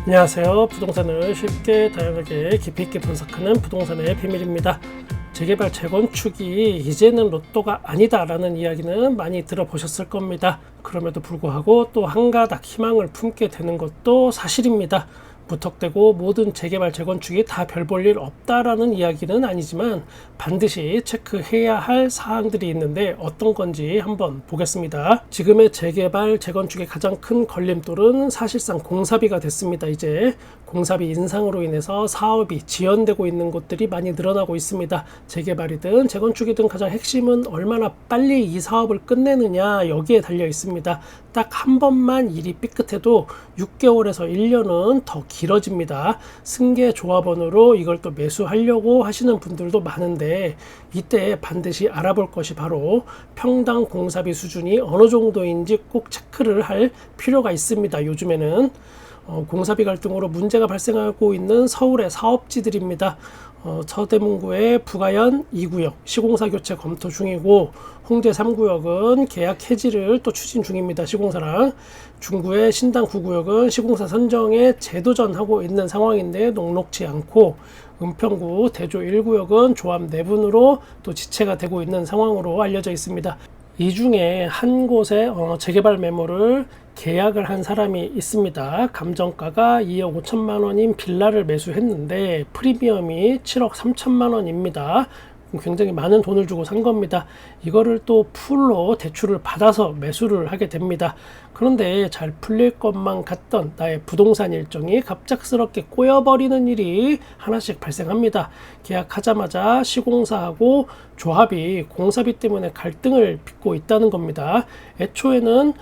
안녕하세요. 부동산을 쉽게 다양하게 깊이 있게 분석하는 부동산의 비밀입니다. 재개발 재건축이 이제는 로또가 아니다 라는 이야기는 많이 들어보셨을 겁니다. 그럼에도 불구하고 또 한가닥 희망을 품게 되는 것도 사실입니다. 무턱대고 모든 재개발 재건축이 다 별 볼 일 없다라는 이야기는 아니지만 반드시 체크해야 할 사항들이 있는데 어떤 건지 한번 보겠습니다. 지금의 재개발 재건축의 가장 큰 걸림돌은 사실상 공사비가 됐습니다. 이제 공사비 인상으로 인해서 사업이 지연되고 있는 곳들이 많이 늘어나고 있습니다. 재개발이든 재건축이든 가장 핵심은 얼마나 빨리 이 사업을 끝내느냐 여기에 달려 있습니다. 딱 한 번만 일이 삐끗해도 6개월에서 1년은 더 길어집니다. 승계 조합원으로 이걸 또 매수하려고 하시는 분들도 많은데 이때 반드시 알아볼 것이 바로 평당 공사비 수준이 어느 정도인지 꼭 체크를 할 필요가 있습니다. 요즘에는 공사비 갈등으로 문제가 발생하고 있는 서울의 사업지들입니다. 서대문구의 부가현 2구역 시공사 교체 검토 중이고, 홍대 3구역은 계약 해지를 또 추진 중입니다. 시공사랑. 중구의 신당 9구역은 시공사 선정에 재도전하고 있는 상황인데 녹록지 않고, 은평구 대조 1구역은 조합 내분으로 또 지체가 되고 있는 상황으로 알려져 있습니다. 이 중에 한 곳에 재개발 매물을 계약을 한 사람이 있습니다. 감정가가 2억 5천만 원인 빌라를 매수했는데 프리미엄이 7억 3천만 원입니다. 굉장히 많은 돈을 주고 산 겁니다. 이거를 또 풀로 대출을 받아서 매수를 하게 됩니다. 그런데 잘 풀릴 것만 같던 나의 부동산 일정이 갑작스럽게 꼬여버리는 일이 하나씩 발생합니다. 계약하자마자 시공사하고 조합이 공사비 때문에 갈등을 빚고 있다는 겁니다. 애초에는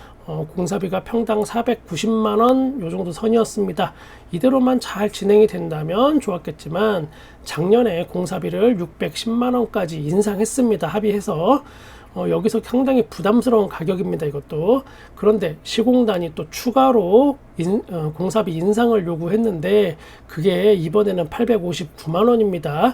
공사비가 평당 490만원 요 정도 선이었습니다. 이대로만 잘 진행이 된다면 좋았겠지만 작년에 공사비를 610만원까지 인상했습니다. 합의해서. 여기서 상당히 부담스러운 가격입니다. 이것도. 그런데 시공단이 또 추가로 공사비 인상을 요구했는데 그게 이번에는 859만원입니다.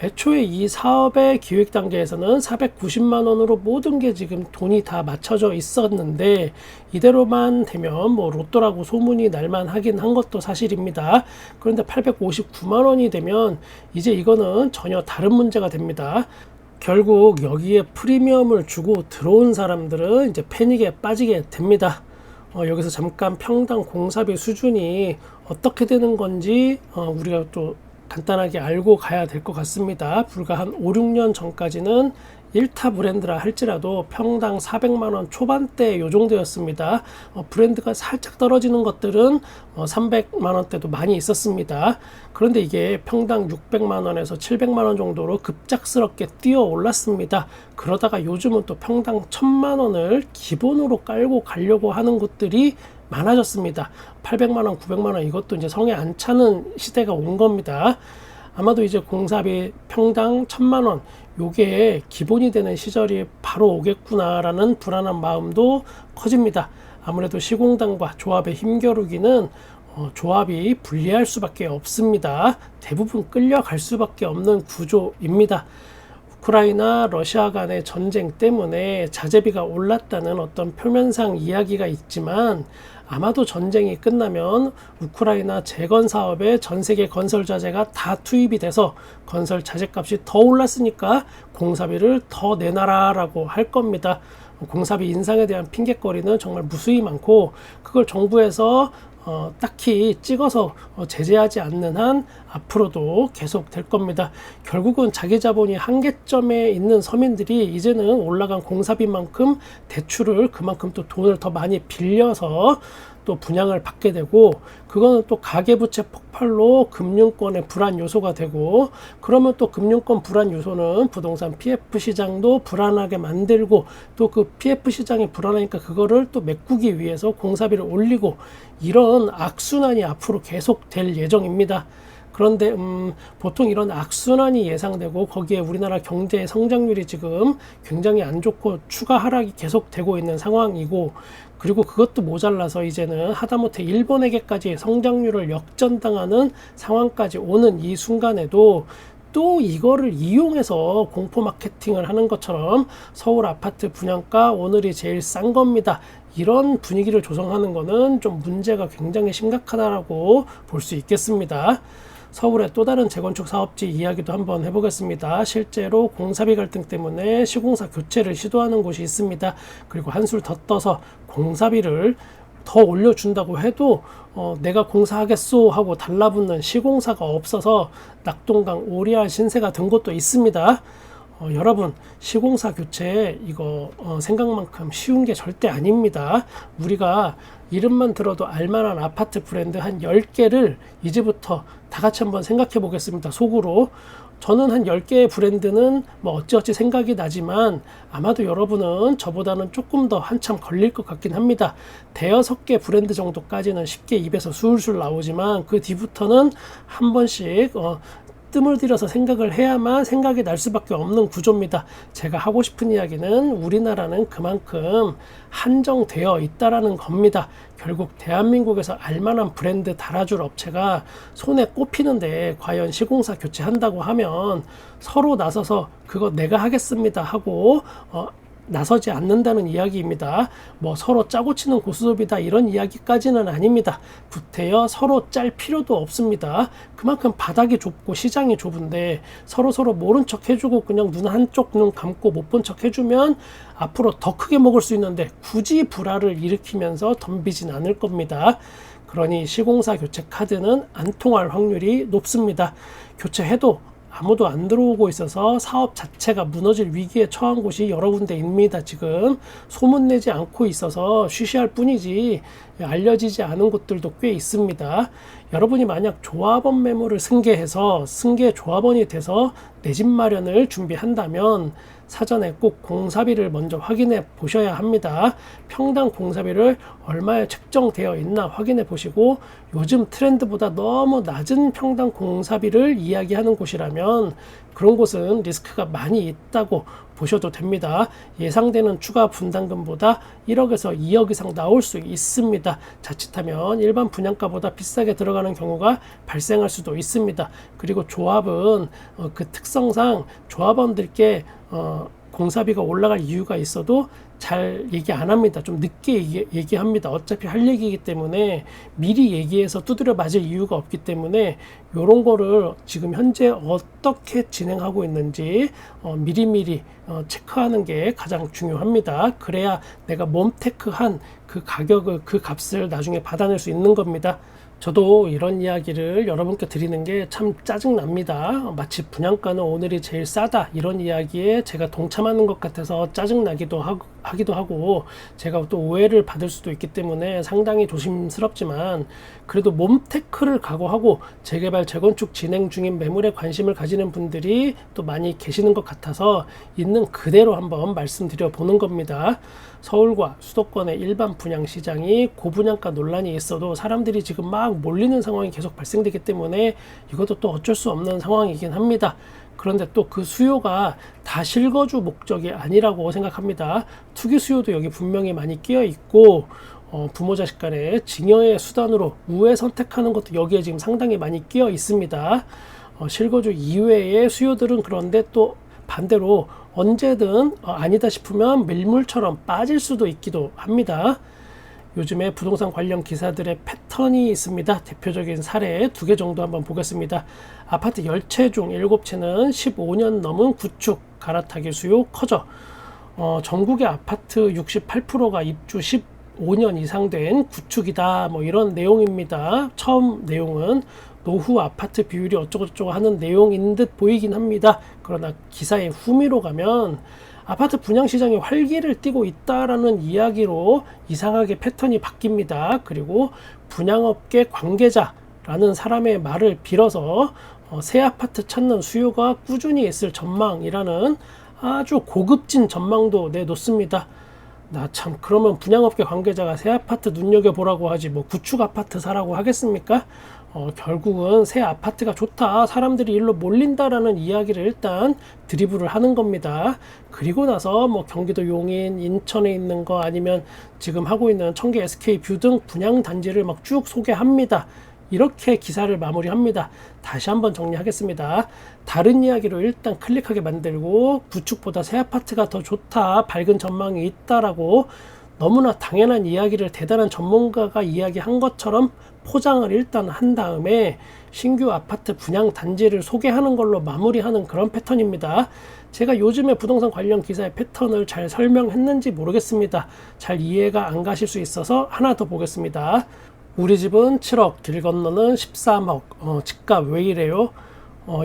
애초에 이 사업의 기획 단계에서는 490만 원으로 모든 게 지금 돈이 다 맞춰져 있었는데 이대로만 되면 뭐 로또라고 소문이 날만 하긴 한 것도 사실입니다. 그런데 859만 원이 되면 이제 이거는 전혀 다른 문제가 됩니다. 결국 여기에 프리미엄을 주고 들어온 사람들은 이제 패닉에 빠지게 됩니다. 여기서 잠깐 평당 공사비 수준이 어떻게 되는 건지 우리가 또 간단하게 알고 가야 될 것 같습니다. 불과 한 5, 6년 전까지는 1타 브랜드라 할지라도 평당 400만원 초반대 요 정도였습니다. 브랜드가 살짝 떨어지는 것들은 300만원대도 많이 있었습니다. 그런데 이게 평당 600만원에서 700만원 정도로 급작스럽게 뛰어 올랐습니다. 그러다가 요즘은 또 평당 1000만원을 기본으로 깔고 가려고 하는 곳들이 많아졌습니다. 800만원, 900만원 이것도 이제 성에 안 차는 시대가 온 겁니다. 아마도 이제 공사비 평당 1000만원 요게 기본이 되는 시절이 바로 오겠구나라는 불안한 마음도 커집니다. 아무래도 시공단과 조합의 힘겨루기는 조합이 불리할 수밖에 없습니다. 대부분 끌려갈 수밖에 없는 구조입니다. 우크라이나 러시아 간의 전쟁 때문에 자재비가 올랐다는 어떤 표면상 이야기가 있지만 아마도 전쟁이 끝나면 우크라이나 재건 사업에 전 세계 건설 자재가 다 투입이 돼서 건설 자재 값이 더 올랐으니까 공사비를 더 내놔라라고 할 겁니다. 공사비 인상에 대한 핑계거리는 정말 무수히 많고 그걸 정부에서 딱히 찍어서 제재하지 않는 한 앞으로도 계속 될 겁니다. 결국은 자기 자본이 한계점에 있는 서민들이 이제는 올라간 공사비만큼 대출을 그만큼 또 돈을 더 많이 빌려서 또 분양을 받게 되고 그거는 또 가계부채 폭발로 금융권의 불안 요소가 되고 그러면 또 금융권 불안 요소는 부동산 PF 시장도 불안하게 만들고 또 그 PF 시장이 불안하니까 그거를 또 메꾸기 위해서 공사비를 올리고 이런 악순환이 앞으로 계속 될 예정입니다. 그런데 보통 이런 악순환이 예상되고 거기에 우리나라 경제의 성장률이 지금 굉장히 안 좋고 추가 하락이 계속되고 있는 상황이고 그리고 그것도 모자라서 이제는 하다못해 일본에게까지 성장률을 역전당하는 상황까지 오는 이 순간에도 또 이거를 이용해서 공포 마케팅을 하는 것처럼 서울 아파트 분양가 오늘이 제일 싼 겁니다. 이런 분위기를 조성하는 것은 좀 문제가 굉장히 심각하다라고 볼 수 있겠습니다. 서울의 또 다른 재건축 사업지 이야기도 한번 해보겠습니다. 실제로 공사비 갈등 때문에 시공사 교체를 시도하는 곳이 있습니다. 그리고 한술 더 떠서 공사비를 더 올려준다고 해도 내가 공사하겠소 하고 달라붙는 시공사가 없어서 낙동강 오리알 신세가 든 곳도 있습니다. 여러분, 시공사 교체 이거 생각만큼 쉬운 게 절대 아닙니다. 우리가 이름만 들어도 알만한 아파트 브랜드 한 10개를 이제부터 다 같이 한번 생각해 보겠습니다. 속으로. 저는 한 10개의 브랜드는 뭐 어찌어찌 생각이 나지만 아마도 여러분은 저보다는 조금 더 한참 걸릴 것 같긴 합니다. 대여섯 개 브랜드 정도까지는 쉽게 입에서 술술 나오지만 그 뒤부터는 한 번씩 뜸을 들여서 생각을 해야만 생각이 날 수밖에 없는 구조입니다. 제가 하고 싶은 이야기는 우리나라는 그만큼 한정되어 있다라는 겁니다. 결국 대한민국에서 알만한 브랜드 달아줄 업체가 손에 꼽히는데 과연 시공사 교체한다고 하면 서로 나서서 그거 내가 하겠습니다 하고 나서지 않는다는 이야기입니다. 뭐 서로 짜고 치는 고스톱이다 이런 이야기까지는 아닙니다. 구태여 서로 짤 필요도 없습니다. 그만큼 바닥이 좁고 시장이 좁은데 서로 모른 척 해주고 그냥 눈 한쪽 눈 감고 못 본 척 해주면 앞으로 더 크게 먹을 수 있는데 굳이 불화를 일으키면서 덤비진 않을 겁니다. 그러니 시공사 교체 카드는 안 통할 확률이 높습니다. 교체해도 아무도 안 들어오고 있어서 사업 자체가 무너질 위기에 처한 곳이 여러 군데입니다. 지금 소문내지 않고 있어서 쉬쉬할 뿐이지 알려지지 않은 곳들도 꽤 있습니다. 여러분이 만약 조합원 매물을 승계해서 승계 조합원이 돼서 내 집 마련을 준비한다면 사전에 꼭 공사비를 먼저 확인해 보셔야 합니다. 평당 공사비를 얼마에 책정되어 있나 확인해 보시고 요즘 트렌드보다 너무 낮은 평당 공사비를 이야기하는 곳이라면 그런 곳은 리스크가 많이 있다고 보셔도 됩니다. 예상되는 추가 분담금보다 1억에서 2억 이상 나올 수 있습니다. 자칫하면 일반 분양가보다 비싸게 들어가는 경우가 발생할 수도 있습니다. 그리고 조합은 그 특성상 조합원들께 공사비가 올라갈 이유가 있어도 잘 얘기 안 합니다. 좀 늦게 얘기합니다. 어차피 할 얘기이기 때문에 미리 얘기해서 두드려 맞을 이유가 없기 때문에 이런 거를 지금 현재 어떻게 진행하고 있는지 미리미리 체크하는 게 가장 중요합니다. 그래야 내가 몸테크한 그 가격을 그 값을 나중에 받아낼 수 있는 겁니다. 저도 이런 이야기를 여러분께 드리는 게 참 짜증납니다. 마치 분양가는 오늘이 제일 싸다 이런 이야기에 제가 동참하는 것 같아서 짜증나기도 하기도 하고 제가 또 오해를 받을 수도 있기 때문에 상당히 조심스럽지만 그래도 몸테크를 각오하고 재개발 재건축 진행 중인 매물에 관심을 가지는 분들이 또 많이 계시는 것 같아서 있는 그대로 한번 말씀드려 보는 겁니다. 서울과 수도권의 일반 분양시장이 고분양가 논란이 있어도 사람들이 지금 막 몰리는 상황이 계속 발생되기 때문에 이것도 또 어쩔 수 없는 상황이긴 합니다. 그런데 또 그 수요가 다 실거주 목적이 아니라고 생각합니다. 투기 수요도 여기 분명히 많이 끼어 있고 부모 자식 간의 증여의 수단으로 우회 선택하는 것도 여기에 지금 상당히 많이 끼어 있습니다. 실거주 이외의 수요들은 그런데 또 반대로 언제든 아니다 싶으면 밀물처럼 빠질 수도 있기도 합니다. 요즘에 부동산 관련 기사들의 패턴이 있습니다. 대표적인 사례 2개 정도 한번 보겠습니다. 아파트 10채 중 7채는 15년 넘은 구축 갈아타기 수요 커져 전국의 아파트 68%가 입주 15년 이상 된 구축이다 뭐 이런 내용입니다. 처음 내용은 노후 아파트 비율이 어쩌고저쩌고 하는 내용인 듯 보이긴 합니다. 그러나 기사의 후미로 가면 아파트 분양시장이 활기를 띠고 있다라는 이야기로 이상하게 패턴이 바뀝니다. 그리고 분양업계 관계자라는 사람의 말을 빌어서 새 아파트 찾는 수요가 꾸준히 있을 전망이라는 아주 고급진 전망도 내놓습니다. 나 참 그러면 분양업계 관계자가 새 아파트 눈여겨보라고 하지 뭐 구축 아파트 사라고 하겠습니까? 결국은 새 아파트가 좋다 사람들이 일로 몰린다라는 이야기를 일단 드리블을 하는 겁니다. 그리고 나서 뭐 경기도 용인 인천에 있는 거 아니면 지금 하고 있는 청계 SK뷰 등 분양 단지를 막 쭉 소개합니다. 이렇게 기사를 마무리합니다. 다시 한번 정리하겠습니다. 다른 이야기로 일단 클릭하게 만들고 구축보다 새 아파트가 더 좋다 밝은 전망이 있다라고 너무나 당연한 이야기를 대단한 전문가가 이야기한 것처럼 포장을 일단 한 다음에 신규 아파트 분양 단지를 소개하는 걸로 마무리하는 그런 패턴입니다. 제가 요즘에 부동산 관련 기사의 패턴을 잘 설명했는지 모르겠습니다. 잘 이해가 안 가실 수 있어서 하나 더 보겠습니다. 우리 집은 7억, 길 건너는 13억. 집값 왜 이래요?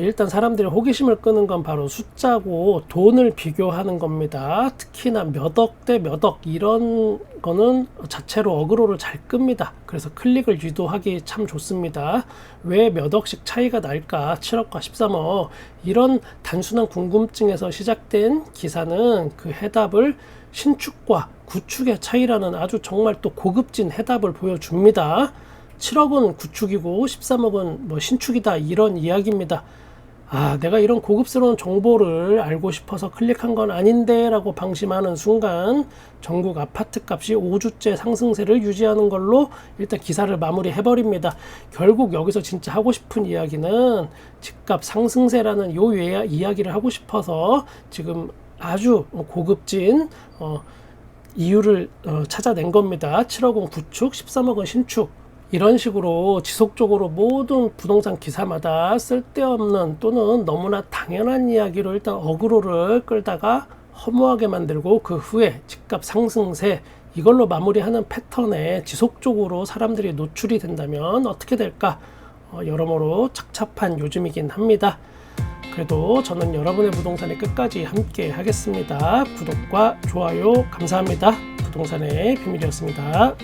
일단 사람들이 호기심을 끄는 건 바로 숫자고 돈을 비교하는 겁니다. 특히나 몇 억 대 몇 억 이런 거는 자체로 어그로를 잘 끕니다. 그래서 클릭을 유도하기 참 좋습니다. 왜 몇 억씩 차이가 날까? 7억과 13억. 이런 단순한 궁금증에서 시작된 기사는 그 해답을 신축과 구축의 차이라는 아주 정말 또 고급진 해답을 보여줍니다. 7억은 구축이고 13억은 뭐 신축이다 이런 이야기입니다. 내가 이런 고급스러운 정보를 알고 싶어서 클릭한 건 아닌데 라고 방심하는 순간 전국 아파트 값이 5주째 상승세를 유지하는 걸로 일단 기사를 마무리해 버립니다. 결국 여기서 진짜 하고 싶은 이야기는 집값 상승세라는 요 이야기를 하고 싶어서 지금 아주 고급진 이유를 찾아낸 겁니다. 7억은 구축, 13억은 신축. 이런 식으로 지속적으로 모든 부동산 기사마다 쓸데없는 또는 너무나 당연한 이야기로 일단 어그로를 끌다가 허무하게 만들고 그 후에 집값 상승세 이걸로 마무리하는 패턴에 지속적으로 사람들이 노출이 된다면 어떻게 될까? 여러모로 착잡한 요즘이긴 합니다. 그래도 저는 여러분의 부동산에 끝까지 함께 하겠습니다. 구독과 좋아요 감사합니다. 부동산의 비밀이었습니다.